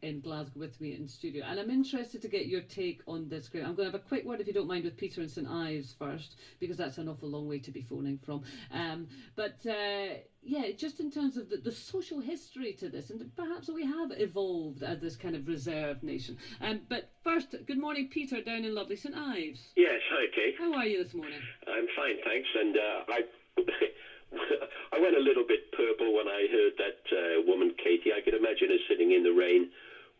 in Glasgow with me in studio, and I'm interested to get your take on this. I'm going to have a quick word, if you don't mind, with Peter in St Ives first, because that's an awful long way to be phoning from. Yeah, just in terms of the social history to this, and perhaps we have evolved as this kind of reserved nation. But first, good morning, Peter, down in lovely St Ives. Yes, hi, Kate. How are you this morning? I'm fine, thanks. And I went a little bit purple when I heard that woman, Katie. I could imagine her sitting in the rain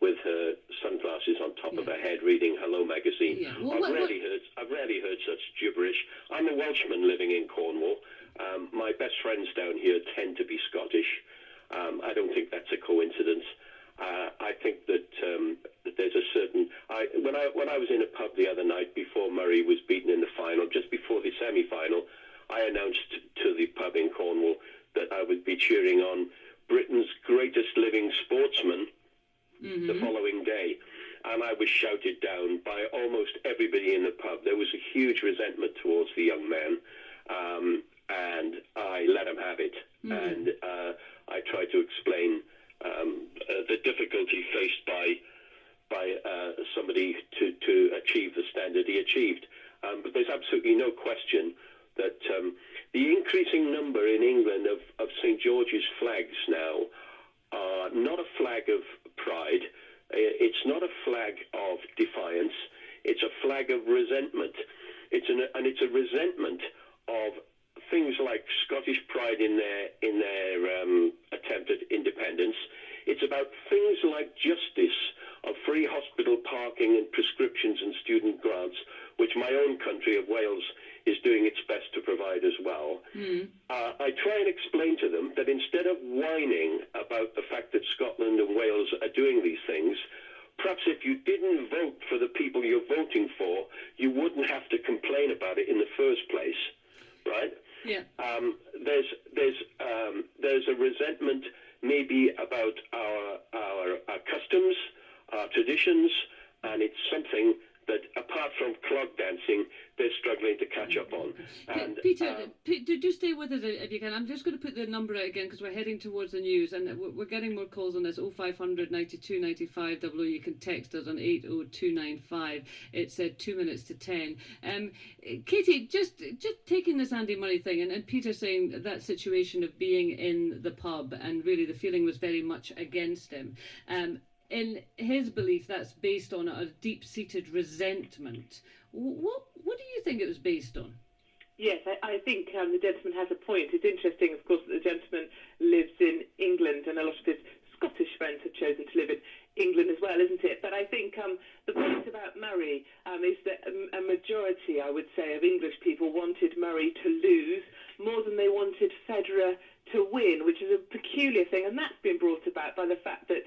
with her sunglasses on top of her head, reading Hello magazine. Yeah. Well, I've rarely heard such gibberish. I'm a Welshman living in Cornwall. My best friends down here tend to be Scottish. I don't think that's a coincidence. I think that there's a certain. When I was in a pub the other night before Murray was beaten in the final, just before the semi-final, I announced to the pub in Cornwall that I would be cheering on Britain's greatest living sportsman the following day. And I was shouted down by almost everybody in the pub. There was a huge resentment towards the young man, and I let him have it. And I tried to explain the difficulty faced by somebody to achieve the standard he achieved. But there's absolutely no question that the increasing number in England of St. George's flags now are not a flag of pride. It's not a flag of defiance. It's a flag of resentment. It's a resentment of things like Scottish pride in their attempt at independence. It's about things like justice, of free hospital parking and prescriptions and student grants, which my own country of Wales is doing its best to provide as well. I try and explain to them that instead of whining about the fact that Scotland and Wales are doing these things, perhaps if you didn't vote for the people you're voting for, you wouldn't have to complain about it in the first place, right? Yeah. There's a resentment maybe about our customs, our traditions, and it's something that, apart from clog dancing, they're struggling to catch up on. And, Peter, do stay with us if you can. I'm just going to put the number out again because we're heading towards the news, and we're getting more calls on this. 0500 92 95 00. You can text us on 80295. It's 2 minutes to 10. Katie, just taking this Andy Murray thing, and Peter saying that situation of being in the pub, and really the feeling was very much against him. In his belief, that's based on a deep-seated resentment. What do you think it was based on? Yes, I think the gentleman has a point. It's interesting, of course, that the gentleman lives in England, and a lot of his Scottish friends have chosen to live in England as well, isn't it? But I think the point about Murray is that a majority, I would say, of English people wanted Murray to lose more than they wanted Federer to win, which is a peculiar thing, and that's been brought about by the fact that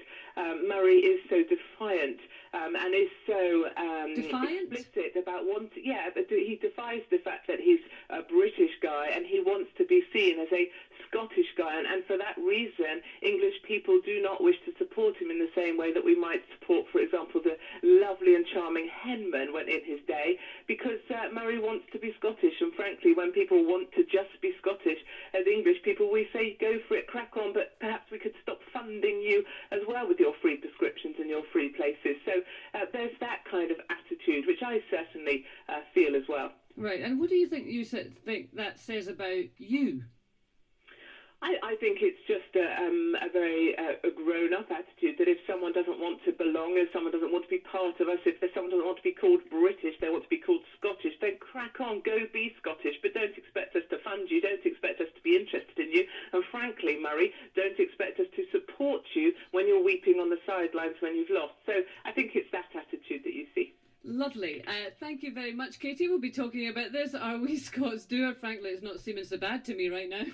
Murray is so defiant and is so explicit about wanting. Yeah, but he defies the fact that he's a British guy and he wants to be seen as a Scottish guy, and for that reason, English people do not wish to support him in the same way that we might support, for example, the lovely and charming Henman went in his day, because Murray wants to be Scottish, and frankly, when people want to just be Scottish, as English people, we say go for it, crack on, but perhaps we could stop funding you as well with your free prescriptions and your free places. So there's that kind of attitude, which I certainly feel as well. Right, and what do you think think that says about you? I think it's just a very grown-up attitude that if someone doesn't want to belong, if someone doesn't want to be part of us, if someone doesn't want to be called British, they want to be called Scottish, then crack on, go be Scottish, but don't expect us to fund you, don't expect us to be interested in you, and frankly, Murray, don't expect us to support you when you're weeping on the sidelines when you've lost. So I think it's that attitude that you see. Lovely. Thank you very much, Katie. We'll be talking about this. Are we Scots? Frankly, it's not seeming so bad to me right now.